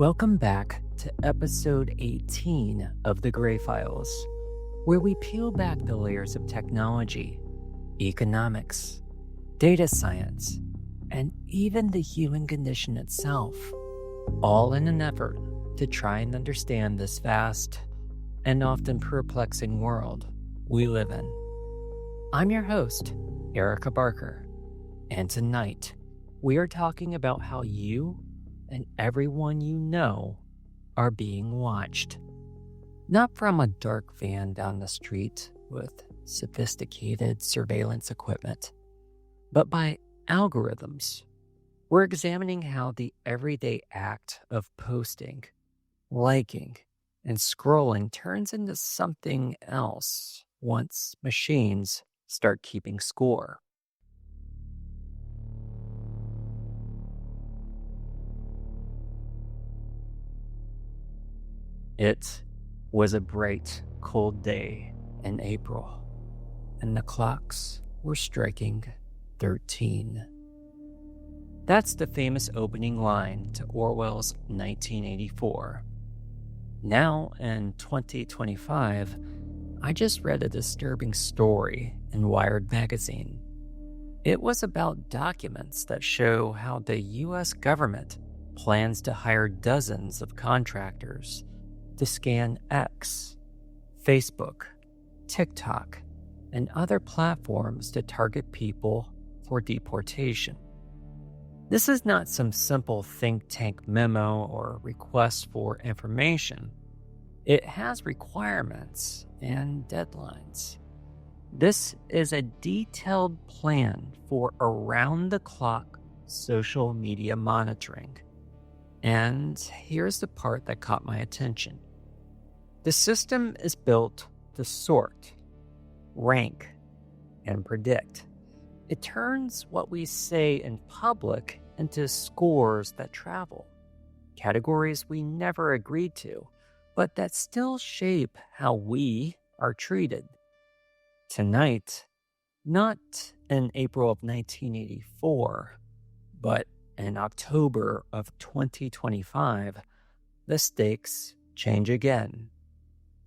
Welcome back to episode 18 of The Gray Files, where we peel back the layers of technology, economics, data science, and even the human condition itself, all in an effort to try and understand this vast and often perplexing world we live in. I'm your host, Erika Barker, and tonight we are talking about how you and everyone you know are being watched. Not from a dark van down the street with sophisticated surveillance equipment, but by algorithms. We're examining how the everyday act of posting, liking, and scrolling turns into something else once machines start keeping score. It was a bright, cold day in April, and the clocks were striking 13. That's the famous opening line to Orwell's 1984. Now, in 2025, I just read a disturbing story in Wired magazine. It was about documents that show how the U.S. government plans to hire dozens of contractors to scan X, Facebook, TikTok, and other platforms to target people for deportation. This is not some simple think tank memo or request for information. It has requirements and deadlines. This is a detailed plan for around-the-clock social media monitoring. And here's the part that caught my attention. The system is built to sort, rank, and predict. It turns what we say in public into scores that travel, categories we never agreed to, but that still shape how we are treated. Tonight, not in April of 1984, but in October of 2025, the stakes change again.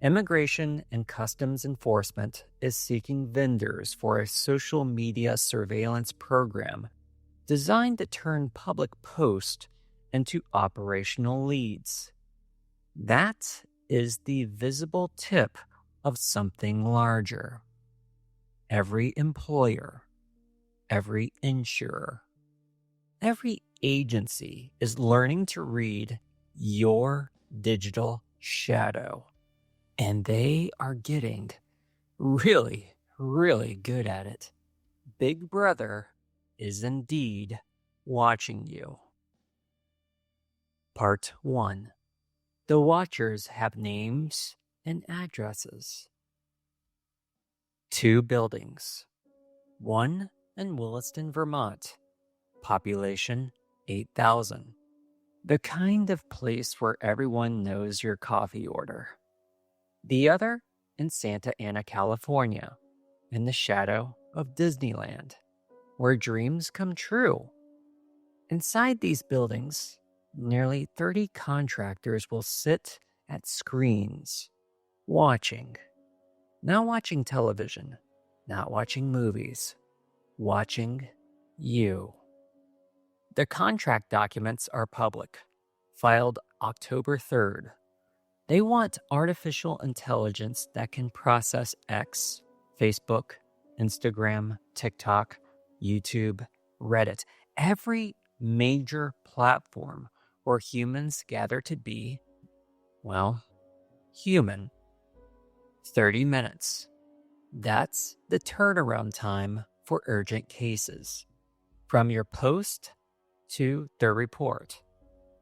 Immigration and Customs Enforcement is seeking vendors for a social media surveillance program designed to turn public posts into operational leads. That is the visible tip of something larger. Every employer, every insurer, every agency is learning to read your digital shadow. And they are getting really, really good at it. Big Brother is indeed watching you. Part 1. The watchers have names and addresses. 2 buildings. One in Williston, Vermont. Population 8,000. The kind of place where everyone knows your coffee order. The other in Santa Ana, California, in the shadow of Disneyland, where dreams come true. Inside these buildings, nearly 30 contractors will sit at screens, watching. Not watching television, not watching movies, watching you. The contract documents are public, filed October 3rd. They want artificial intelligence that can process X, Facebook, Instagram, TikTok, YouTube, Reddit, every major platform where humans gather to be, well, human. 30 minutes. That's the turnaround time for urgent cases. From your post to the report.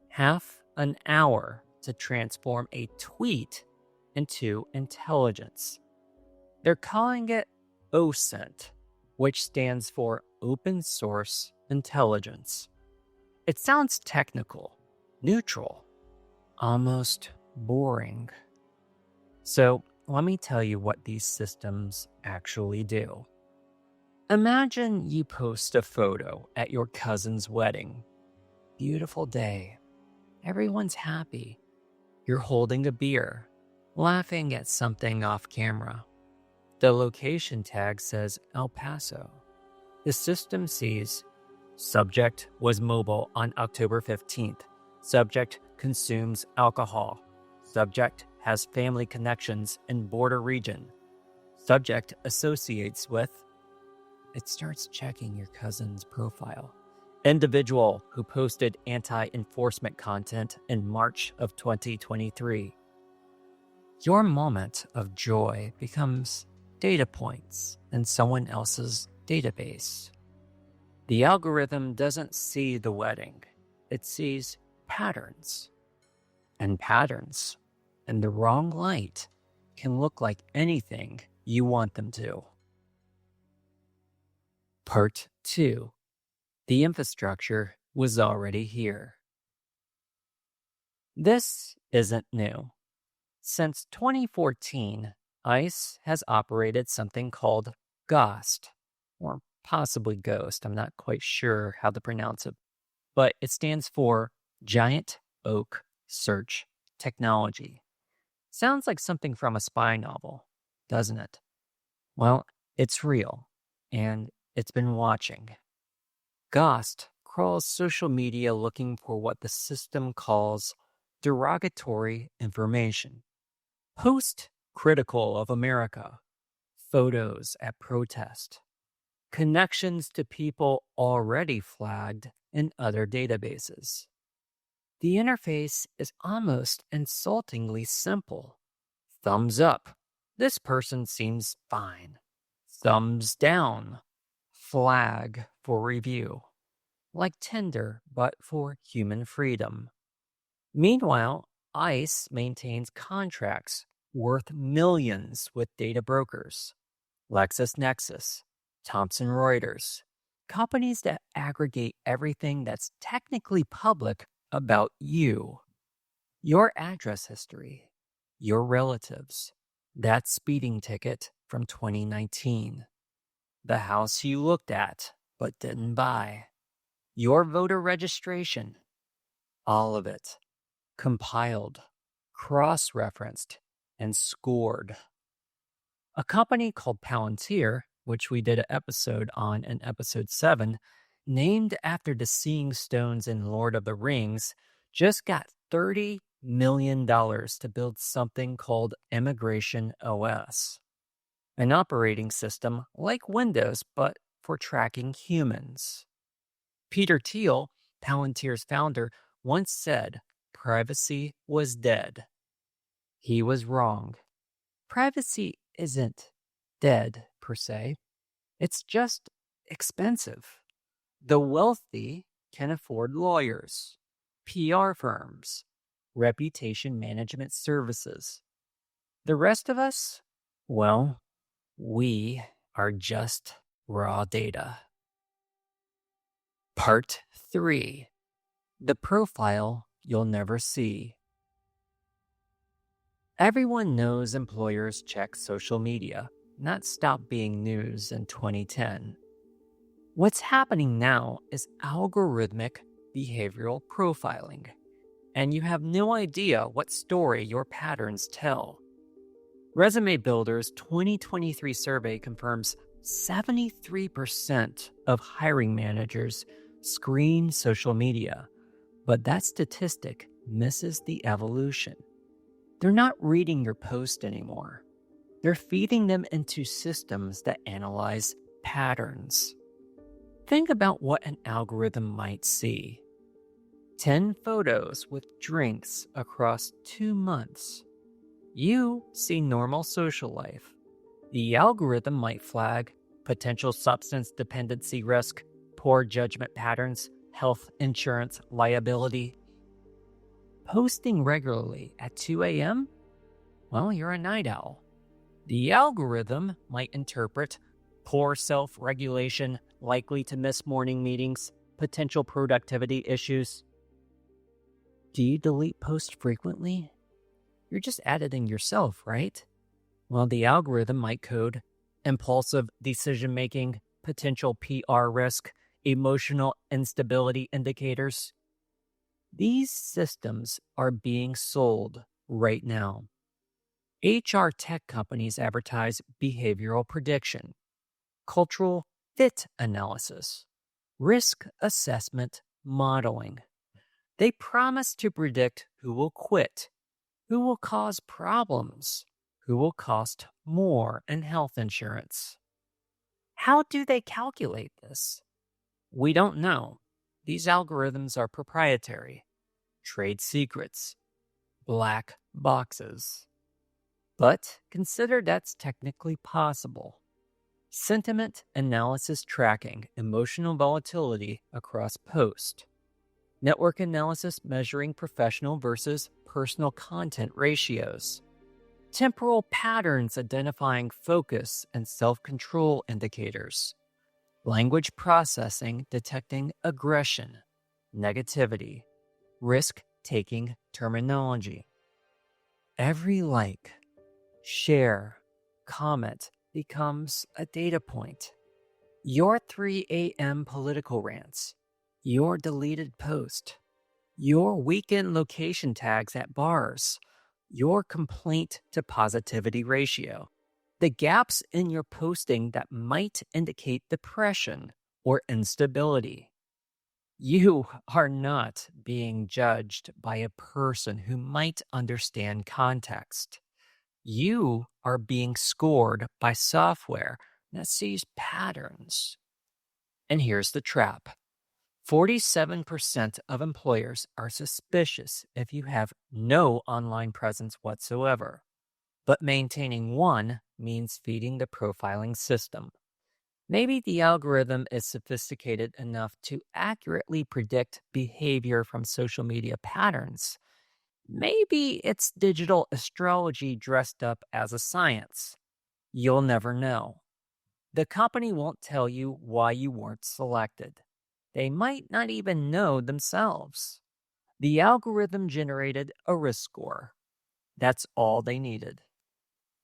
Half an hour to transform a tweet into intelligence. They're calling it OSINT, which stands for Open Source Intelligence. It sounds technical, neutral, almost boring. So let me tell you what these systems actually do. Imagine you post a photo at your cousin's wedding. Beautiful day. everyone's happy. You're holding a beer, laughing at something off camera. The location tag says El Paso. The system sees subject was mobile on October 15th. Subject consumes alcohol. Subject has family connections in border region. Subject associates with. It starts checking your cousin's profile. Individual who posted anti-enforcement content in March of 2023. Your moment of joy becomes data points in someone else's database. The algorithm doesn't see the wedding. It sees patterns. And patterns, in the wrong light, can look like anything you want them to. Part 2. The infrastructure was already here. This isn't new. Since 2014, ICE has operated something called GHOST, or possibly Ghost. I'm not quite sure how to pronounce it, but it stands for Giant Oak Search Technology. Sounds like something from a spy novel, doesn't it? Well, it's real, and it's been watching. GHOST crawls social media looking for what the system calls derogatory information. Post critical of America, photos at protest, connections to people already flagged in other databases. The interface is almost insultingly simple. Thumbs up. This person seems fine. Thumbs down. Flag for review. Like Tinder, but for human freedom. Meanwhile, ICE maintains contracts worth millions with data brokers. LexisNexis, Thomson Reuters, companies that aggregate everything that's technically public about you. Your address history, your relatives, that speeding ticket from 2019, the house you looked at but didn't buy, your voter registration, all of it, compiled, cross-referenced, and scored. A company called Palantir, which we did an episode on in episode 7, named after the Seeing Stones in Lord of the Rings, just got $30 million to build something called Immigration OS, an operating system like Windows, but for tracking humans. Peter Thiel, Palantir's founder, once said privacy was dead. He was wrong. Privacy isn't dead, per se. It's just expensive. The wealthy can afford lawyers, PR firms, reputation management services. The rest of us, well, we are just raw data. Part 3. The profile you'll never see. Everyone knows employers check social media, not stop being news in 2010. What's happening now is algorithmic behavioral profiling, and you have no idea what story your patterns tell. Resume Builder's 2023 survey confirms 73% of hiring managers screen social media, but that statistic misses the evolution. They're not reading your post anymore. They're feeding them into systems that analyze patterns. Think about what an algorithm might see. 10 photos with drinks across 2 months. You see normal social life. The algorithm might flag potential substance dependency risk, poor judgment patterns, health insurance liability. Posting regularly at 2 a.m.? Well, you're a night owl. The algorithm might interpret poor self-regulation, likely to miss morning meetings, potential productivity issues. Do you delete posts frequently? You're just editing yourself, right? Well, the algorithm might code impulsive decision-making, potential PR risk, emotional instability indicators. These systems are being sold right now. HR tech companies advertise behavioral prediction, cultural fit analysis, risk assessment modeling. They promise to predict who will quit, who will cause problems, who will cost more in health insurance. How do they calculate this? We don't know. These algorithms are proprietary, trade secrets, black boxes. But consider that's technically possible. Sentiment analysis tracking emotional volatility across posts. Network analysis measuring professional versus personal content ratios. Temporal patterns identifying focus and self-control indicators. Language processing detecting aggression, negativity, risk-taking terminology. Every like, share, comment becomes a data point. Your 3 a.m. political rants, your deleted post, your weekend location tags at bars, your complaint to positivity ratio, the gaps in your posting that might indicate depression or instability. You are not being judged by a person who might understand context. You are being scored by software that sees patterns. And here's the trap. 47% of employers are suspicious if you have no online presence whatsoever. But maintaining one means feeding the profiling system. Maybe the algorithm is sophisticated enough to accurately predict behavior from social media patterns. Maybe it's digital astrology dressed up as a science. You'll never know. The company won't tell you why you weren't selected. They might not even know themselves. The algorithm generated a risk score. That's all they needed.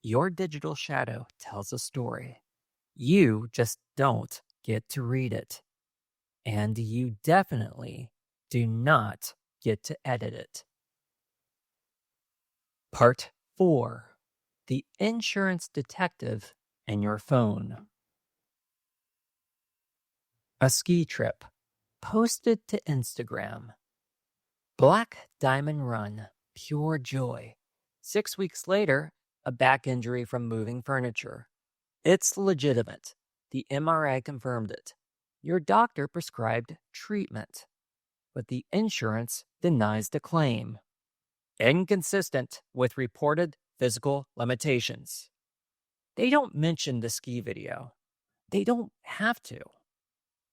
Your digital shadow tells a story. You just don't get to read it. And you definitely do not get to edit it. Part 4. The Insurance Detective and Your Phone. A ski trip. Posted to Instagram. Black Diamond Run. Pure joy. 6 weeks later, a back injury from moving furniture. It's legitimate. The MRI confirmed it. Your doctor prescribed treatment, but the insurance denies the claim. Inconsistent with reported physical limitations. They don't mention the ski video. They don't have to.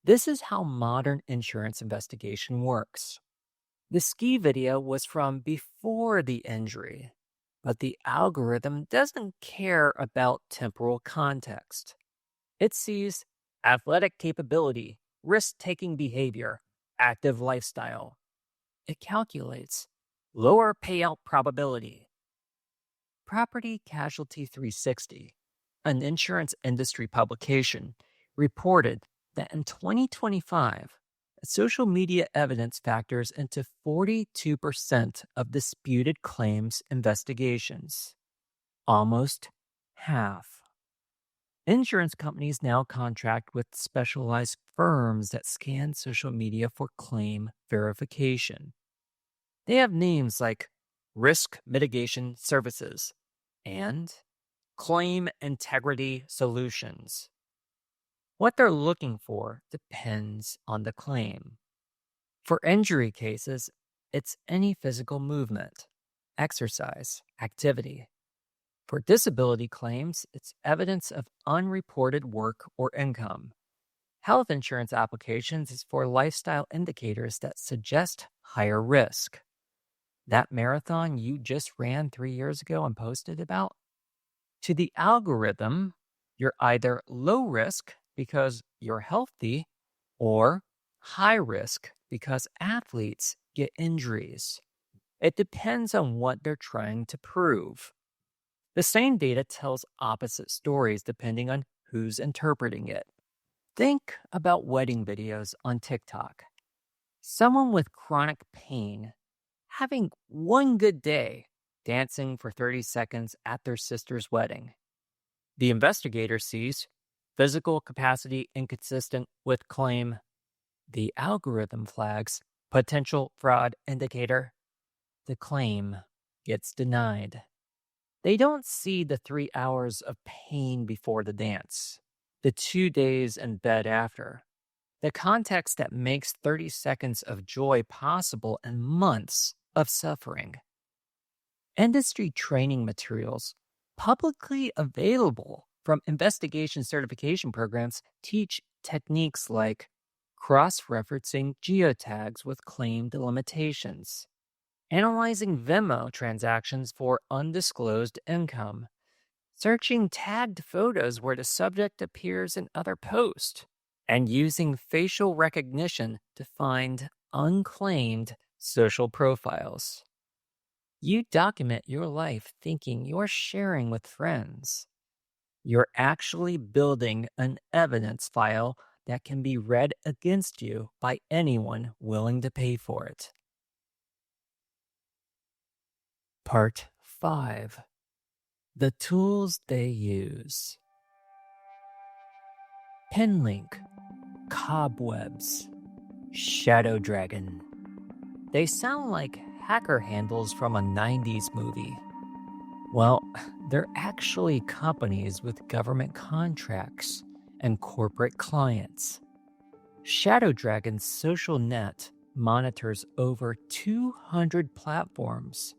This is how modern insurance investigation works. The ski video was from before the injury, but the algorithm doesn't care about temporal context. It sees athletic capability, risk-taking behavior, active lifestyle. It calculates lower payout probability. Property Casualty 360, an insurance industry publication, reported that in 2025, social media evidence factors into 42% of disputed claims investigations. Almost half. Insurance companies now contract with specialized firms that scan social media for claim verification. They have names like Risk Mitigation Services and Claim Integrity Solutions. What they're looking for depends on the claim. For injury cases, it's any physical movement, exercise, activity. For disability claims, it's evidence of unreported work or income. Health insurance applications is for lifestyle indicators that suggest higher risk. That marathon you just ran 3 years ago and posted about? To the algorithm, you're either low risk because you're healthy or high risk because athletes get injuries. It depends on what they're trying to prove. The same data tells opposite stories depending on who's interpreting it. Think about wedding videos on TikTok. Someone with chronic pain having one good day dancing for 30 seconds at their sister's wedding. The investigator sees physical capacity inconsistent with claim. The algorithm flags potential fraud indicator. The claim gets denied. They don't see the 3 hours of pain before the dance, the 2 days in bed after, the context that makes 30 seconds of joy possible and months of suffering. Industry training materials, publicly available from investigation certification programs, teach techniques like cross-referencing geotags with claimed limitations, analyzing Venmo transactions for undisclosed income, searching tagged photos where the subject appears in other posts, and using facial recognition to find unclaimed social profiles. You document your life thinking you're sharing with friends. You're actually building an evidence file that can be read against you by anyone willing to pay for it. Part 5. The tools they use. Pinlink, cobwebs, shadow dragon. They sound like hacker handles from a 90s movie. Well, they're actually companies with government contracts and corporate clients. Shadow Dragon's social net monitors over 200 platforms,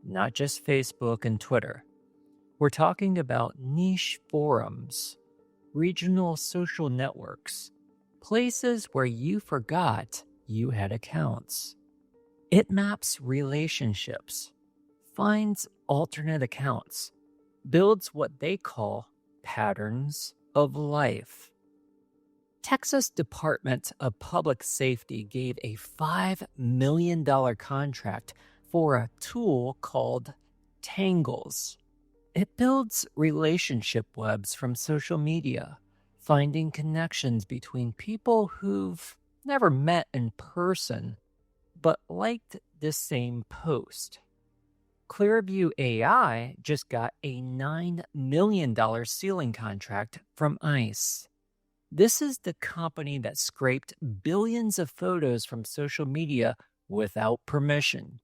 not just Facebook and Twitter. We're talking about niche forums, regional social networks, places where you forgot you had accounts. It maps relationships, finds alternate accounts, builds what they call patterns of life. Texas Department of Public Safety gave a $5 million contract for a tool called Tangles. It builds relationship webs from social media, finding connections between people who've never met in person but liked the same post. Clearview AI just got a $9 million ceiling contract from ICE. This is the company that scraped billions of photos from social media without permission.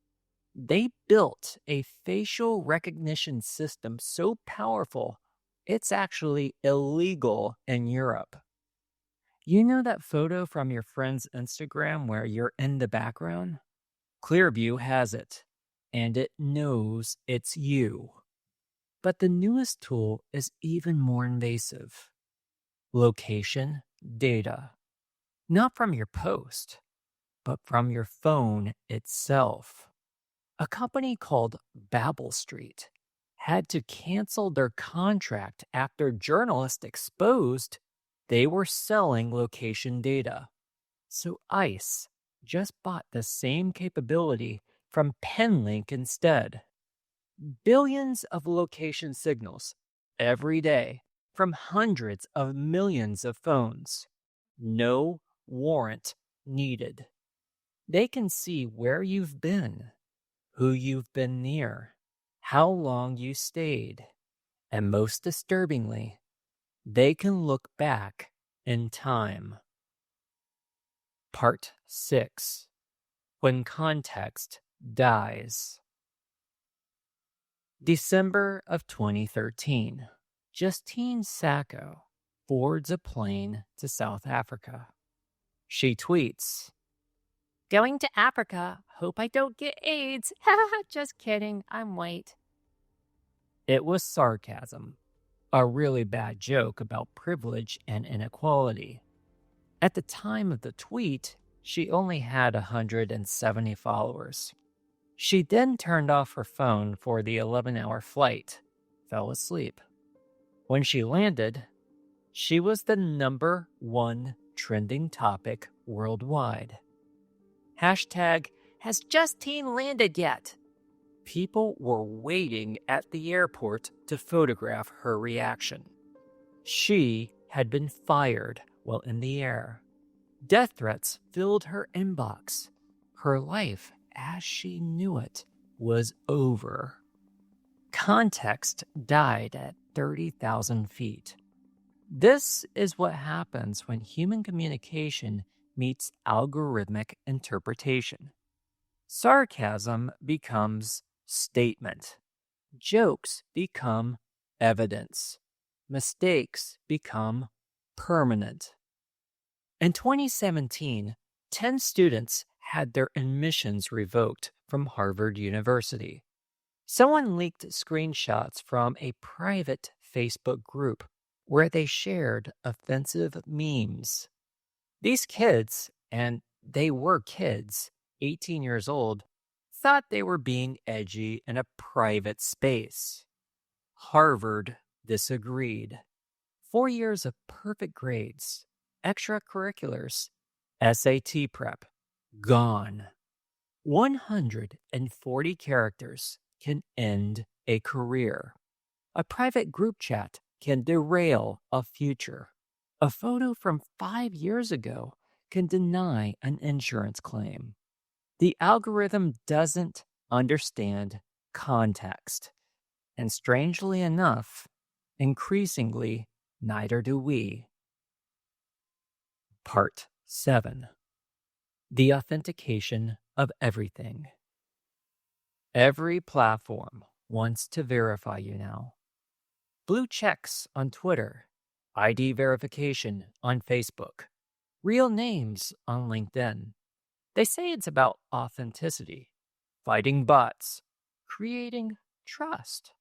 They built a facial recognition system so powerful, it's actually illegal in Europe. You know that photo from your friend's Instagram where you're in the background? Clearview has it, and it knows it's you. But the newest tool is even more invasive. Location data. Not from your post, but from your phone itself. A company called Babel Street had to cancel their contract after journalists exposed they were selling location data. So ICE just bought the same capability from Penlink instead. Billions of location signals every day from hundreds of millions of phones. No warrant needed. They can see where you've been, who you've been near, how long you stayed, and most disturbingly, they can look back in time. Part 6. When Context Dies. December of 2013. Justine Sacco boards a plane to South Africa. She tweets, "Going to Africa. Hope I don't get AIDS. Just kidding. I'm white." It was sarcasm, a really bad joke about privilege and inequality. At the time of the tweet, she only had 170 followers. She then turned off her phone for the 11-hour flight, fell asleep. When she landed, she was the #1 trending topic worldwide. Hashtag, "Has Justine landed yet?" People were waiting at the airport to photograph her reaction. She had been fired while in the air. Death threats filled her inbox. Her life, as she knew it, was over. Context died at 30,000 feet. This is what happens when human communication meets algorithmic interpretation. Sarcasm becomes statement. Jokes become evidence. Mistakes become permanent. In 2017, 10 students had their admissions revoked from Harvard University. Someone leaked screenshots from a private Facebook group where they shared offensive memes. These kids, and they were kids, 18 years old, thought they were being edgy in a private space. Harvard disagreed. 4 years of perfect grades, extracurriculars, SAT prep, gone. 140 characters can end a career. A private group chat can derail a future. A photo from 5 years ago can deny an insurance claim. The algorithm doesn't understand context. And strangely enough, increasingly, neither do we. Part 7. The authentication of everything. Every platform wants to verify you now. Blue checks on Twitter, ID verification on Facebook, real names on LinkedIn. They say it's about authenticity, fighting bots, creating trust.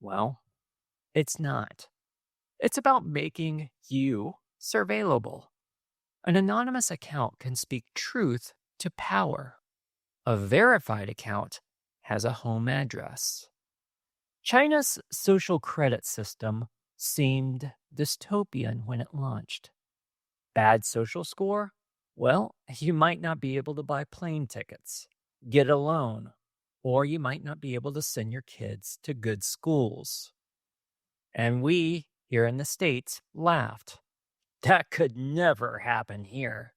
Well, it's not. It's about making you surveillable. An anonymous account can speak truth to power. A verified account has a home address. China's social credit system seemed dystopian when it launched. Bad social score? Well, you might not be able to buy plane tickets, get a loan, or you might not be able to send your kids to good schools. And we, here in the States, laughed. That could never happen here.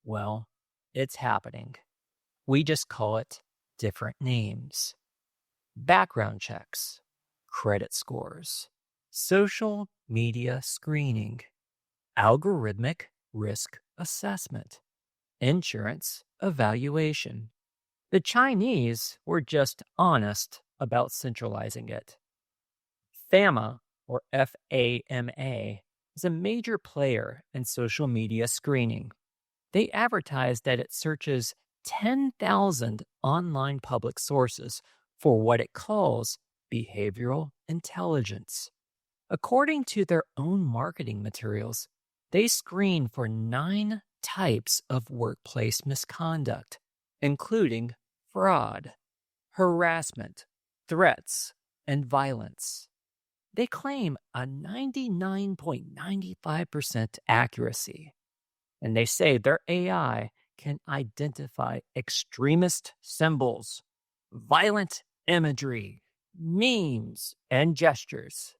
Well, it's happening. We just call it different names. Background checks, credit scores, social media screening, algorithmic risk assessment, insurance evaluation. The Chinese were just honest about centralizing it. FAMA, or FAMA, is a major player in social media screening. They advertise that it searches 10,000 online public sources for what it calls behavioral intelligence. According to their own marketing materials, they screen for 9 types of workplace misconduct, including fraud, harassment, threats, and violence. They claim a 99.95% accuracy, and they say their AI can identify extremist symbols, violent imagery, memes, and gestures.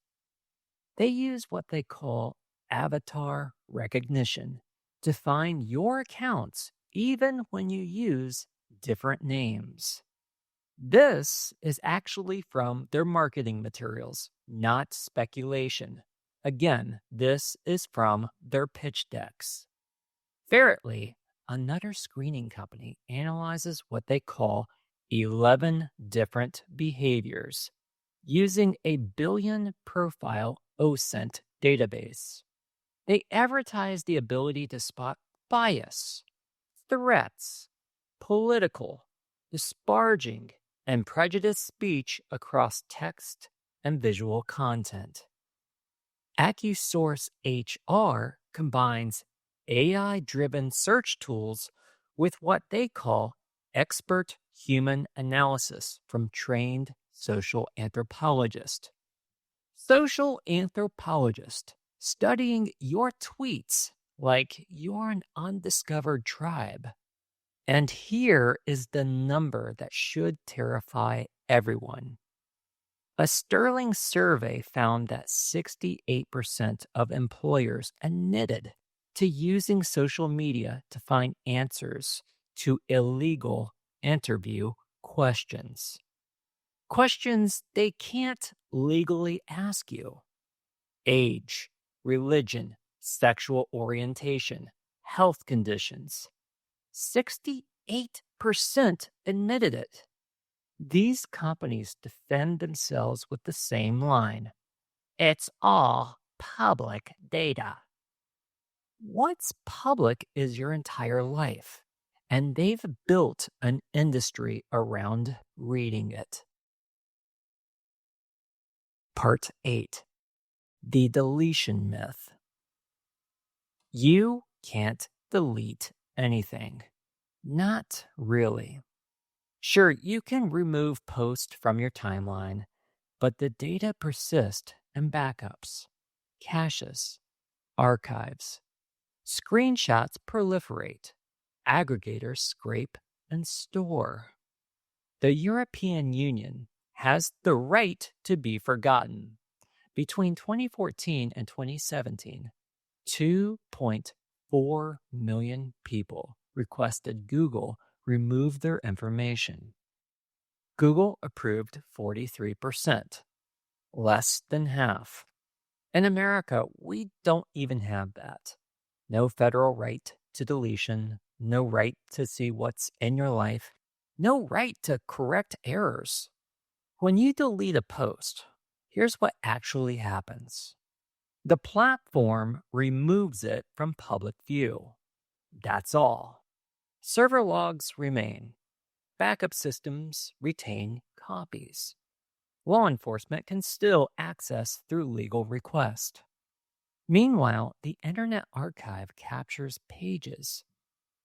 They use what they call avatar recognition to find your accounts even when you use different names. This is actually from their marketing materials, not speculation. Again, this is from their pitch decks. Ferretly, another screening company, analyzes what they call 11 different behaviors using a billion profile OSINT database. They advertise the ability to spot bias, threats, political, disparaging, and prejudiced speech across text and visual content. AccuSource HR combines AI-driven search tools with what they call expert human analysis from trained social anthropologists. Social anthropologists studying your tweets like you're an undiscovered tribe. And here is the number that should terrify everyone. A sterling survey found that 68% of employers admitted to using social media to find answers to illegal interview questions. Questions they can't legally ask you. Age, religion, sexual orientation, health conditions. 68% admitted it. These companies defend themselves with the same line. It's all public data. What's public is your entire life, and they've built an industry around reading it. Part 8. The deletion myth. You can't delete anything. Not really. Sure, you can remove posts from your timeline, but the data persist in backups, caches, archives. Screenshots proliferate. Aggregators scrape and store. The European Union has the right to be forgotten. Between 2014 and 2017, 2.4 million people requested Google remove their information. Google approved 43%, less than half. In America, we don't even have that. No federal right to deletion, no right to see what's in your life, no right to correct errors. When you delete a post, here's what actually happens. The platform removes it from public view. That's all. Server logs remain. Backup systems retain copies. Law enforcement can still access through legal request. Meanwhile, the Internet Archive captures pages.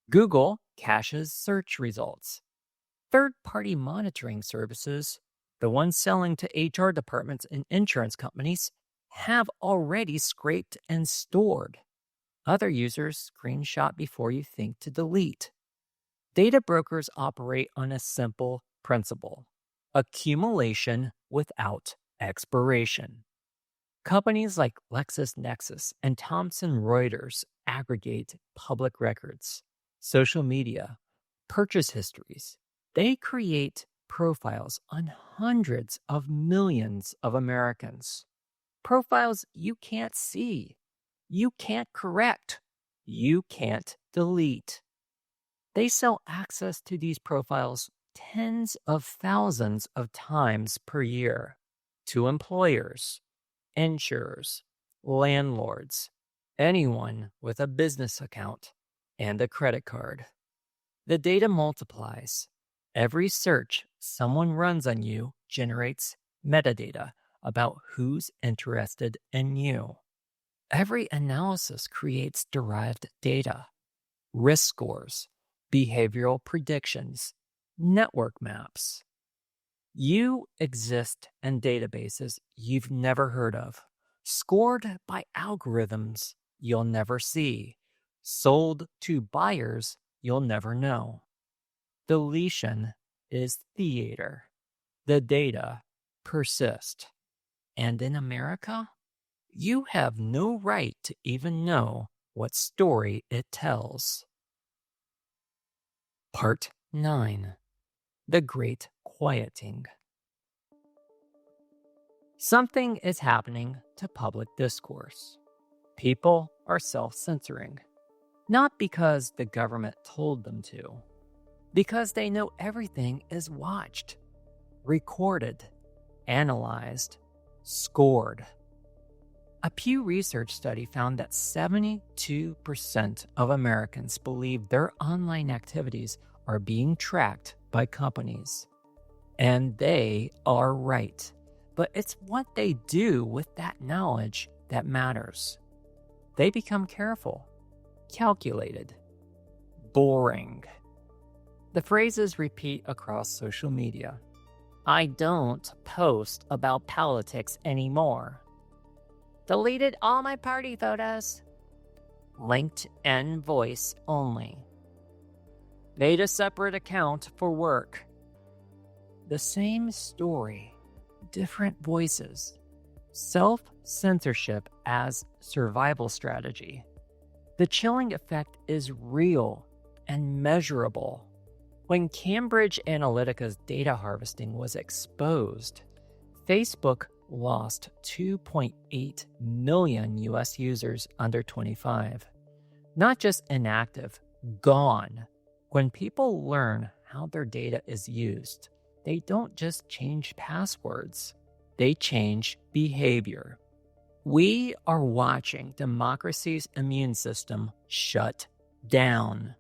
Google caches search results. Third-party monitoring services, the ones selling to HR departments and insurance companies, have already scraped and stored. Other users screenshot before you think to delete. Data brokers operate on a simple principle: accumulation without expiration. Companies like LexisNexis and Thomson Reuters aggregate public records, social media, purchase histories. They create profiles on hundreds of millions of Americans. Profiles you can't see, you can't correct, you can't delete. They sell access to these profiles tens of thousands of times per year to employers, insurers, landlords, anyone with a business account and a credit card. The data multiplies. Every search someone runs on you generates metadata about who's interested in you. Every analysis creates derived data, risk scores, behavioral predictions, network maps. You exist in databases you've never heard of, scored by algorithms you'll never see, sold to buyers you'll never know. Deletion is theater. The data persist. And in America, you have no right to even know what story it tells. Part 9. The Great Quieting. Something is happening to public discourse. People are self-censoring, not because the government told them to, because they know everything is watched, recorded, analyzed, scored. A Pew Research study found that 72% of Americans believe their online activities are being tracked by companies. And they are right. But it's what they do with that knowledge that matters. They become careful, calculated, boring. The phrases repeat across social media. I don't post about politics anymore. Deleted all my party photos. LinkedIn voice only. Made a separate account for work. The same story, different voices. Self-censorship as survival strategy. The chilling effect is real and measurable. When Cambridge Analytica's data harvesting was exposed, Facebook lost 2.8 million US users under 25. Not just inactive, gone. When people learn how their data is used, they don't just change passwords, they change behavior. We are watching democracy's immune system shut down.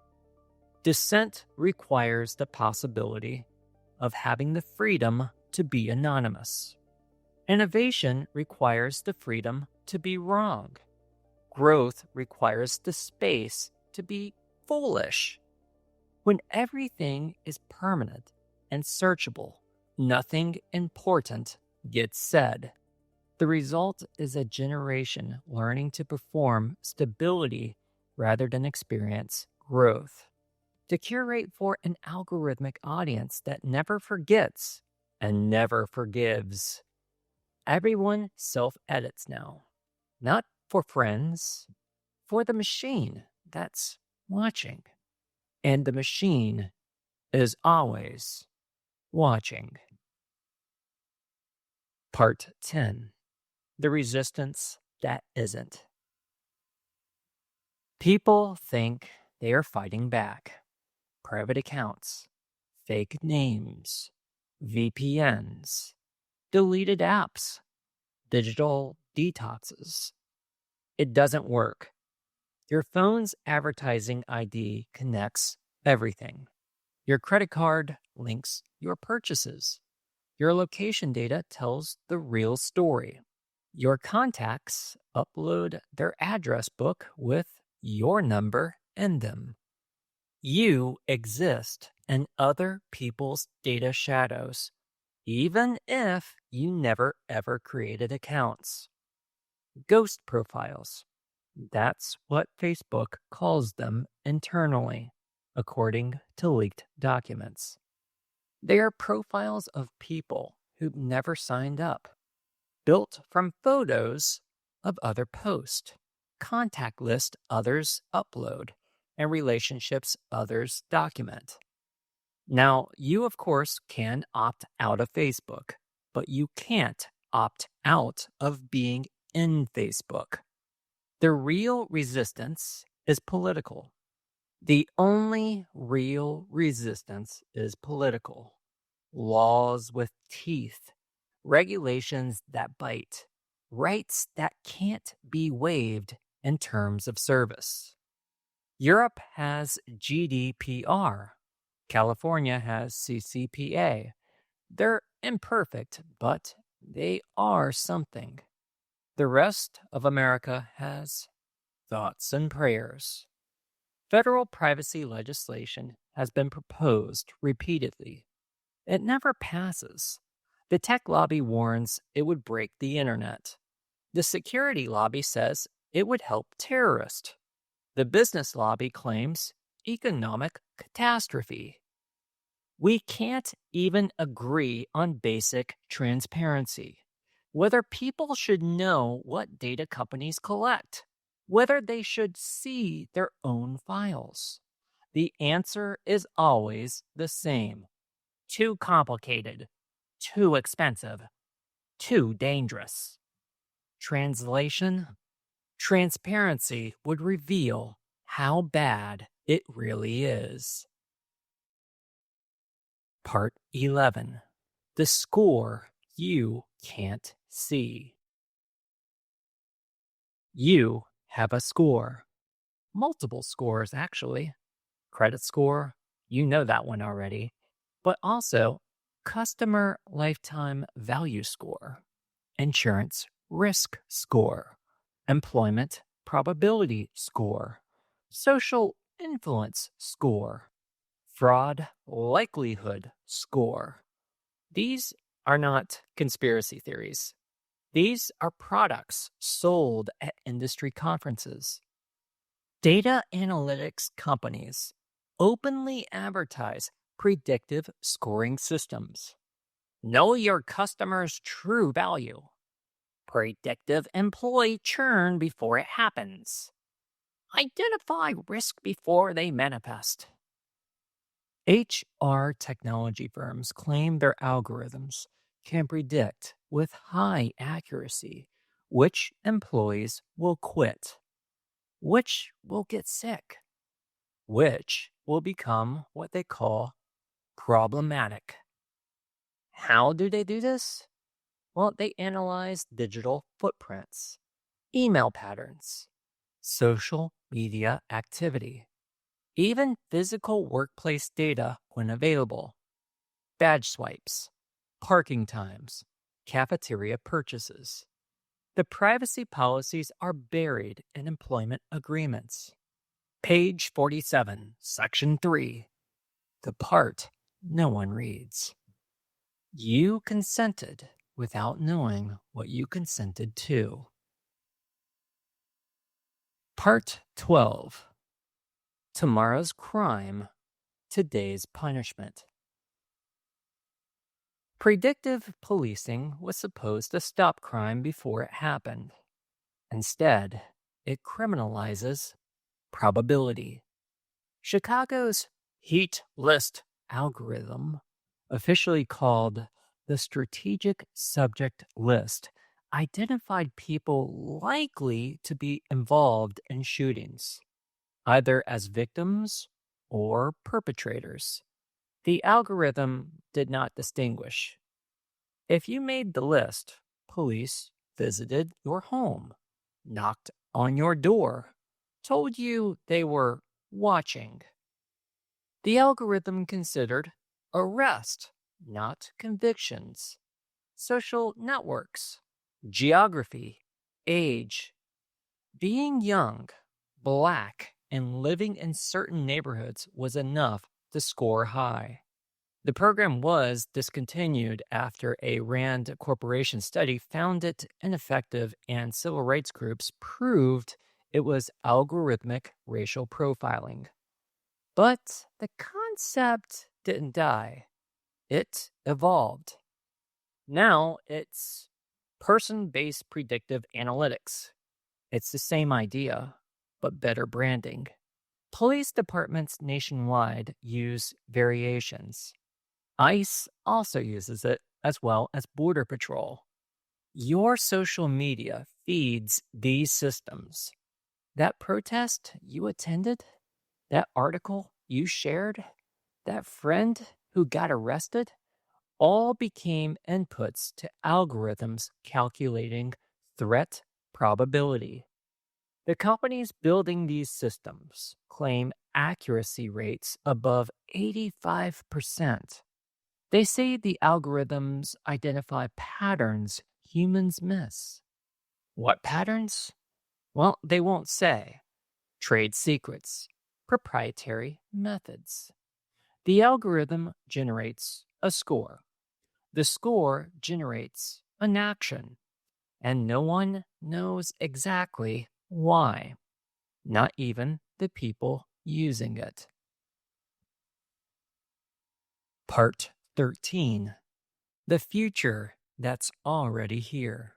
Dissent requires the possibility of having the freedom to be anonymous. Innovation requires the freedom to be wrong. Growth requires the space to be foolish. When everything is permanent and searchable, nothing important gets said. The result is a generation learning to perform stability rather than experience growth. To curate for an algorithmic audience that never forgets and never forgives. Everyone self-edits now, not for friends, for the machine that's watching. And the machine is always watching. Part 10. The resistance that isn't. People think they are fighting back. Private accounts, fake names, VPNs, deleted apps, digital detoxes. It doesn't work. Your phone's advertising ID connects everything. Your credit card links your purchases. Your location data tells the real story. Your contacts upload their address book with your number in them. You exist in other people's data shadows, even if you never ever created accounts. Ghost profiles. That's what Facebook calls them internally, according to leaked documents. They are profiles of people who've never signed up, built from photos of other posts, contact list others upload, and relationships others document. Now, you of course can opt out of Facebook, but you can't opt out of being in Facebook. The real resistance is political. The only real resistance is political. Laws with teeth, regulations that bite, rights that can't be waived in terms of service. Europe has GDPR. California has CCPA. They're imperfect, but they are something. The rest of America has thoughts and prayers. Federal privacy legislation has been proposed repeatedly. It never passes. The tech lobby warns it would break the internet. The security lobby says it would help terrorists. The business lobby claims economic catastrophe. We can't even agree on basic transparency. Whether people should know what data companies collect, whether they should see their own files. The answer is always the same. Too complicated, too expensive, too dangerous. Translation: transparency would reveal how bad it really is. Part 11. The score you can't see. You have a score. Multiple scores, actually. Credit score, you know that one already. But also, customer lifetime value score, insurance risk score, employment probability score, social influence score, fraud likelihood score. These are not conspiracy theories. These are products sold at industry conferences. Data analytics companies openly advertise predictive scoring systems. Know your customer's true value. Predictive employee churn before it happens. identify risk before they manifest. HR technology firms claim their algorithms can predict with high accuracy which employees will quit, which will get sick, which will become what they call problematic. How do they do this? Well, they analyze digital footprints, email patterns, social media activity, even physical workplace data when available, badge swipes, parking times, cafeteria purchases. The privacy policies are buried in employment agreements. Page 47, Section 3, the part no one reads. You consented without knowing what you consented to. Part 12. Tomorrow's crime, today's punishment. Predictive policing was supposed to stop crime before it happened. Instead, it criminalizes probability. Chicago's heat list algorithm, officially called the Strategic Subject List, identified people likely to be involved in shootings, either as victims or perpetrators. The algorithm did not distinguish. If you made the list, police visited your home, knocked on your door, told you they were watching. The algorithm considered arrest, not convictions, social networks, geography, age. Being young, black, and living in certain neighborhoods was enough to score high. The program was discontinued after a Rand Corporation study found it ineffective and civil rights groups proved it was algorithmic racial profiling. But the concept didn't die. It evolved. Now it's person-based predictive analytics. It's the same idea, but better branding. Police departments nationwide use variations. ICE also uses it, as well as Border Patrol. Your social media feeds these systems. That protest you attended, that article you shared, that friend who got arrested, all became inputs to algorithms calculating threat probability. The companies building these systems claim accuracy rates above 85%. They say the algorithms identify patterns humans miss. What patterns? Well, they won't say. Trade secrets, proprietary methods. The algorithm generates a score. The score generates an action. And no one knows exactly why. Not even the people using it. Part 13. The future that's already here.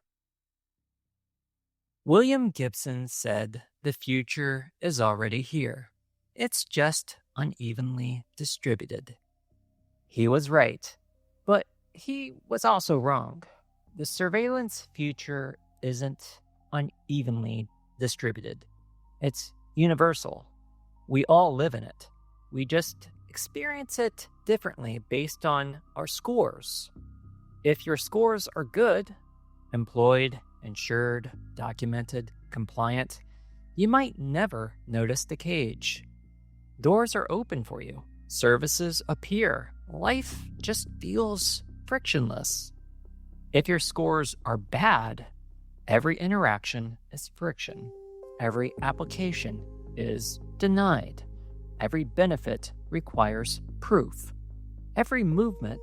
William Gibson said the future is already here. It's just unevenly distributed. He was right, but he was also wrong. The surveillance future isn't unevenly distributed. It's universal. We all live in it. We just experience it differently based on our scores. If your scores are good, employed, insured, documented, compliant, you might never notice the cage. Doors are open for you. Services appear. Life just feels frictionless. If your scores are bad, every interaction is friction. Every application is denied. Every benefit requires proof. Every movement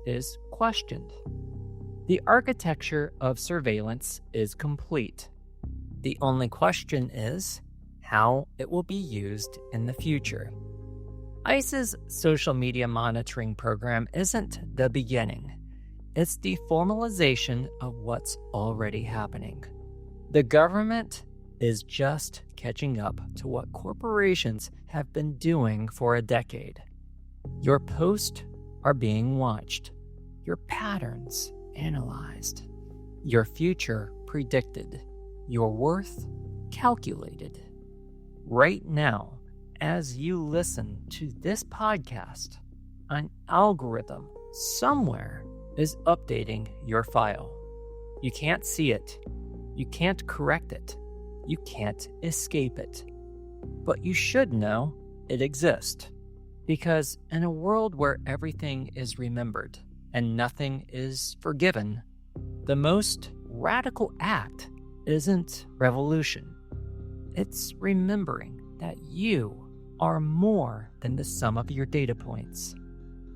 is questioned. The architecture of surveillance is complete. The only question is how it will be used in the future. ICE's social media monitoring program isn't the beginning. It's the formalization of what's already happening. The government is just catching up to what corporations have been doing for a decade. Your posts are being watched, your patterns analyzed, your future predicted, your worth calculated. Right now, as you listen to this podcast, an algorithm somewhere is updating your file. You can't see it. You can't correct it. You can't escape it. But you should know it exists. Because in a world where everything is remembered and nothing is forgiven, the most radical act isn't revolution. It's remembering that you are more than the sum of your data points.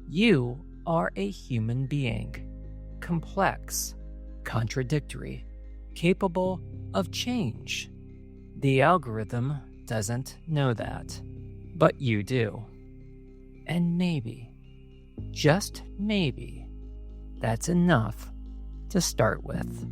You are a human being, complex, contradictory, capable of change. The algorithm doesn't know that, but you do. And maybe, just maybe, that's enough to start with.